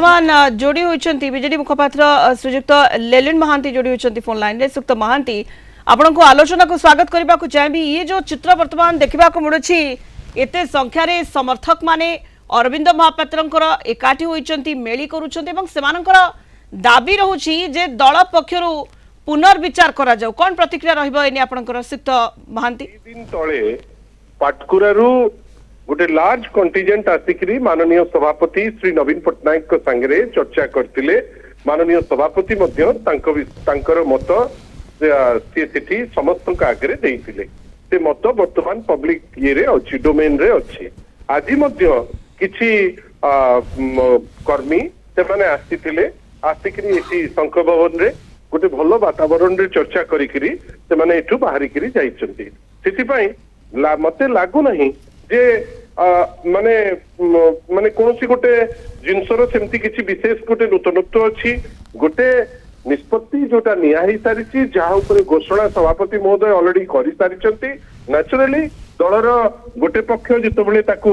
बर्तमान जोड़ी होइछंती बीजेडी मुखपात्र श्रीजुक्त लेलिन महांती जोड़ी होइछंती फोन लाइन रे। सुक्त महांती आपण को आलोचना को स्वागत करबा को चाहेबी। ये जो चित्र वर्तमान देखबा को मिलुछि एते संख्या रे समर्थक माने अरविंद महापात्रंकर एकाठी होइछंती मेली करूछंती एवं सेमानकर दाबी रहुछि जे दल पक्षरु पुनर्विचार करा जाऊ। कोन प्रतिक्रिया रहबो एनी आपनकर सुक्त महांती? दिन तळे पाटकुरारू गोटे लार्ज कंटिजेंट आसिकरी माननीय सभापति श्री नवीन पट्टनायक को संगे चर्चा करथिले। माननीय सभापति मध्य तांकर मत से समस्त आगे देइथिले। से मत वर्तमान पब्लिक ये रे अछि, डोमेन रे अछि। आज मध्य किछि कर्मी से माने आसिथिले, आसिकरी एठी शंख भवन रे गोटे भलो वातावरण रे चर्चा करिकरी से माने एठु बाहरी करी जाइछंती। सेति पई मते लागु नहीं जे माने माने कोनोसी गोटे जिनसर सेमती किछि विशेष गोटे नूतनत्व अछि। गोटे निष्पत्ति जोटा निया ही सारिछि, जहा ऊपर घोषणा सभापति महोदय ऑलरेडी करि सारिछंती। नेचुरली दलर गोटे पक्ष जितबेले ताकू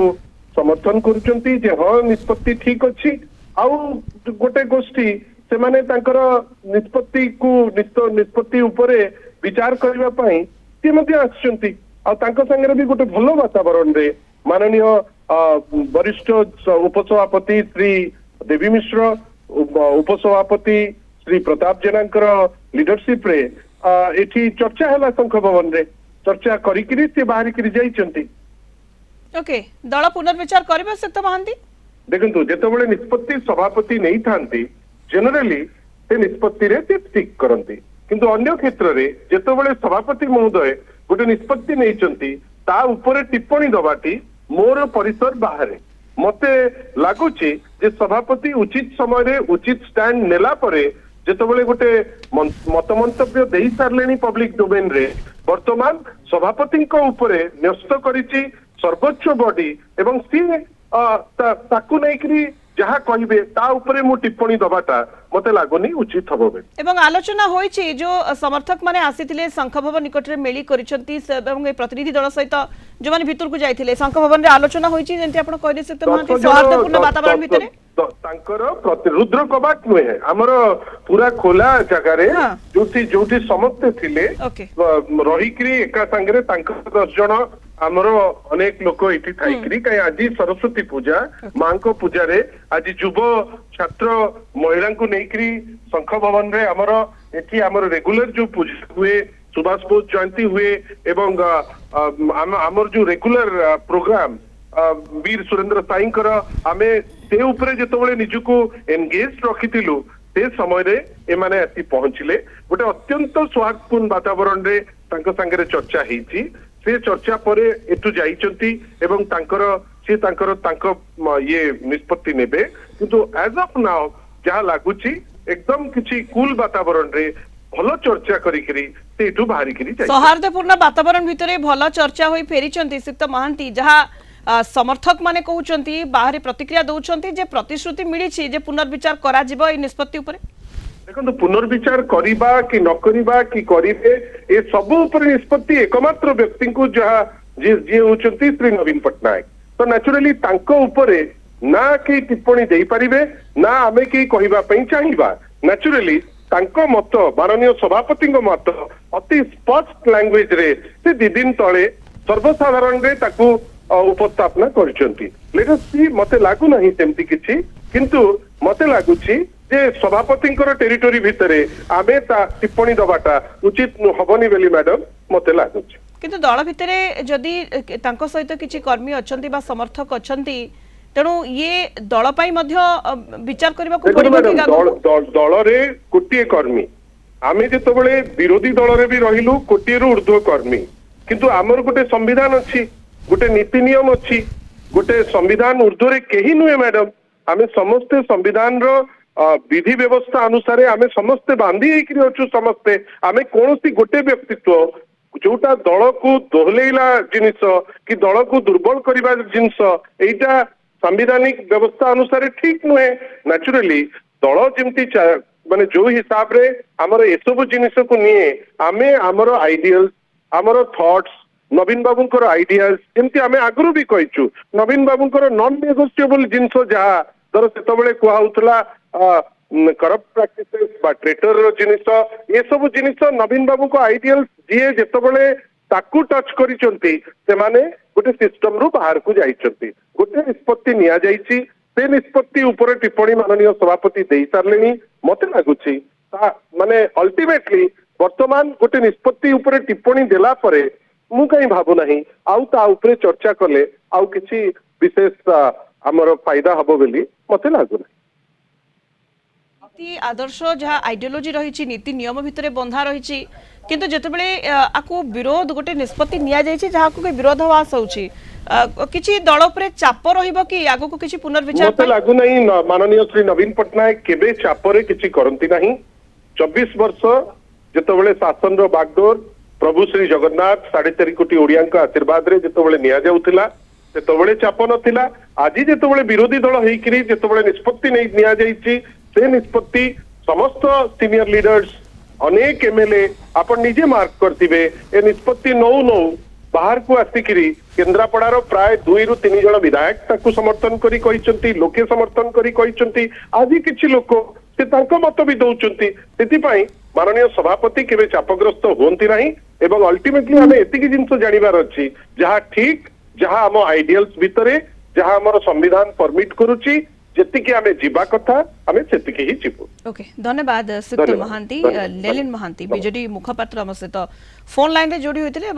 समर्थन करूछंती जे हां निष्पत्ति ठीक अछि, आउ गोटे गोष्ठी से माने तांकर निष्पत्ति उपरे विचार करबा पई से मध्ये आछंती। आ तांको संगे भी गोटे भलो वातावरण रे माननीय वरिष्ठ उपसभापति श्री देवी मिश्र, उपसभापति श्री प्रताप जेनांकर लीडरशिप रे एठी चर्चा हला शंख भवन रे चर्चा करिकरी से बाहरी करी जाइछंती। ओके, दल पुनर्विचार करबे सक्त महांती? देखंतु जेतबेले निष्पत्ति सभापति नहीं थांती जनरली से निष्पत्ति रे से ठीक करंती, किंतु अन्य क्षेत्र रे जेतबेले सभापति महोदय गोटे निष्पत्ति नहीं ता ऊपर टिप्पणी दबाटी मोर परिसर बाहर मते लागुची जे सभापति उचित समय रे उचित स्टैंड नेला परे जेतबेले गोटे मत मंतव्य देई सारलेनी पब्लिक डोमेन रे वर्तमान सभापति को ऊपर न्यस्त करिची सर्वोच्च बॉडी एवं सी ताकू नैकरी जहाँ कहिबे ता ऊपर मु टिप्पणी दबाटा मते लागोनी उचित हबो। एवं आलोचना होईची जो समर्थक माने आसीथिले शंख भवन निकट रे मेली करिसंती एवं प्रतिनिधि दल सहित जो माने भितर को जाइथिले शंख भवन रे आलोचना होईची जेंति आपण कहले से त सौहार्दपूर्ण वातावरण भितरे तांकर रुद्र कबाट नुहे हमर पूरा खोला जगह रे जोठी समस्त थिले रहिकरी एका संगे तांकर 10 जण आमर अनेक लोक एठी थाइकरी कहीं आज सरस्वती पूजा मां को पूजा रे आज युव छात्र महिला को नेकरी शंख भवन रे आमर एठी आमर रेगुलर जो पूजा हुए सुभाष बोस जयंती हुए एवं आमर जो रेगुलर प्रोग्राम वीर सुरेंद्र साईंकर आमे से ऊपर जेतबेले निजुको एंगेज रखिथिलु से समय रे ए माने आसी पहुंचले। गोटे अत्यंत सौहार्दपूर्ण वातावरण रे तांको संगे चर्चा हेची। से चर्चा परे एटू जाइचंती एवं तांको ये निष्पत्ति नेबे, किंतु एज ऑफ नाउ जहाँ लागुची एकदम किछि कूल वातावरण रे भलो चर्चा करिकरी से एटू बाहरी करी जाय। सौहार्दपूर्ण वातावरण भितरे भलो चर्चा होई फेरिचंती सुक्त महांती, जहाँ समर्थक माने कहउचंती बाहरी प्रतिक्रिया दउचंती जे प्रतिश्रुति मिलिछि जे पुनर्विचार करा जिवो ए निष्पत्ति उपरे। देखो पुनर्विचार करिबा कि न करिबा कि करिबे ए सब ऊपर निष्पत्ति एकमात्र व्यक्ति को जहाँ जी होचंती श्री नवीन पट्टनायक। तो नेचुरली तांको ऊपरे ना कि टिप्पणी देई परिबे ना आमे कि कहिबा पई चाहिबा। नेचुरली तांको मत माननीय सभापति मत अति स्पष्ट लैंग्वेज रे से 2 दिन तळे सर्वसाधारण रे ताकू उपस्थापना करचंती। लेट अस सी मते लागु नहीं सेमती किछि, किंतु मते लागुछि जे सभापतिंकर टेरिटोरी भितरे आमे ता टिप्पणी दबाटा उचित हबनी बेली मैडम मते लागुछि। किंतु दल भितरे जदि तांको सहित किछि कर्मी अछंती बा समर्थक अछंती तेणु ये दल पई मध्य विचार करबा को पड़िबो कि दल रे कोटिए कर्मी आमे जेतबेले विरोधी दल रे भी रहिलु कोटिए रु ऊर्ध्व कर्मी, किंतु हमर गोटे संविधान अछि, गोटे नीति नियम अछि, गोटे संविधान ऊर्ध्व रे केही नुहे मैडम। आमे समस्त संविधान रो विधि व्यवस्था अनुसार आमे समस्ते बांधी हेकरी अछु। समस्ते आमे कोनोसी गोटे व्यक्तित्व जोटा दल को दोहलेला जिनिस कि दल को दुर्बल करिबा जिनिस एटा संवैधानिक व्यवस्था अनुसार ठीक नुहे। नेचुरली दल जेमती माने जो हिसाब रे हमर एसबु जिनिस को निये आमे हमर आइडियल्स हमर थॉट्स नवीन बाबूंकर आइडियाज एमती आमे आगरू भी कहिचु नवीन बाबूंकर नॉन नेगोशिएबल जिनिस जहाँ ଧର ସେତେବେଳେ କୁହାଉଥିଲା କରପ୍ଟ ପ୍ରାକ୍ଟିସେସ୍ ବା ଟ୍ରେଟର ଜିନିଷ ଏସବୁ ଜିନିଷ ନବୀନ ବାବୁଙ୍କ ଆଇଡିଆଲ ଯିଏ ଯେତେବେଳେ ତାକୁ ଟଚ୍ କରିଛନ୍ତି ସେମାନେ ଗୋଟେ ସିଷ୍ଟମ ରୁ ବାହାରକୁ ଯାଇଛନ୍ତି। ଗୋଟେ ନିଷ୍ପତ୍ତି ନିଆଯାଇଛି, ସେ ନିଷ୍ପତ୍ତି ଉପରେ ଟିପ୍ପଣୀ ମାନନୀୟ ସଭାପତି ଦେଇ ସାରିଲେଣି। ମତେ ଲାଗୁଛି ମାନେ ଅଲ୍ଟିମେଟଲି ବର୍ତ୍ତମାନ ଗୋଟେ ନିଷ୍ପତ୍ତି ଉପରେ ଟିପ୍ପଣୀ ଦେଲା ପରେ ମୁଁ କାହିଁ ଭାବୁନାହିଁ ଆଉ ତା ଉପରେ ଚର୍ଚ୍ଚା କଲେ ଆଉ କିଛି ବିଶେଷ ଆମର ଫାଇଦା ହବ ବୋଲି ମତେ ଲାଗୁନାହିଁ। नीति आदर्श जहाँ आइडियोलोजी रही नीति नियम भितर बंधा रही किंतु जितेबाला आपको विरोध गोटे निष्पत्ति निया जायछि जहाँ को विरोधाभास होछि किछि दल उपरे चाप रहिबो कि आगो को किछि पुनर्विचार मते लागु नहीं माननीय श्री नवीन पटनायक केबे चापरे किछि करंती नहीं। 24 वर्ष जेतेबेले शासन रो बागडोर प्रभु श्री जगन्नाथ 4.5 कोटी ओडियांका आशीर्वाद रे जेतेबेले निया जाउथिला सेतेबेले चाप नथिला। आज जेतेबेले विरोधी दल हेइकरी जेतेबेले निष्पत्ति नै निया जायछि से निष्पत्ति समस्त सीनियर लीडर्स अनेक एमएलए आपण निजे मार्क करथिबे ए निष्पत्ति नौ बाहर को आसिकिरी केन्द्रापड़ार प्राय 2 ରୁ 3 जन विधायक ताकू समर्थन करी कहिसंती लोके समर्थन करी कहिसंती आज किछि लोक से तांको मत भी दउचंती। सेति पई माननीय सभापति केबे चापग्रस्त होंती नाही एवं अल्टीमेटली हमें एतिकी जिंस जानिबार अछि जहा ठीक जहा हम आइडियल्स भितरे जहा हमर संविधान परमिट करूची जेतिकी आमे जीवा कथा आमे सेतिकी ही जीवु। ओके धन्यवाद सुक्त महांती लेलिन महांती बीजेडी मुखपात्र हम सहित फोन लाइन रे जोड़ी होइतिले।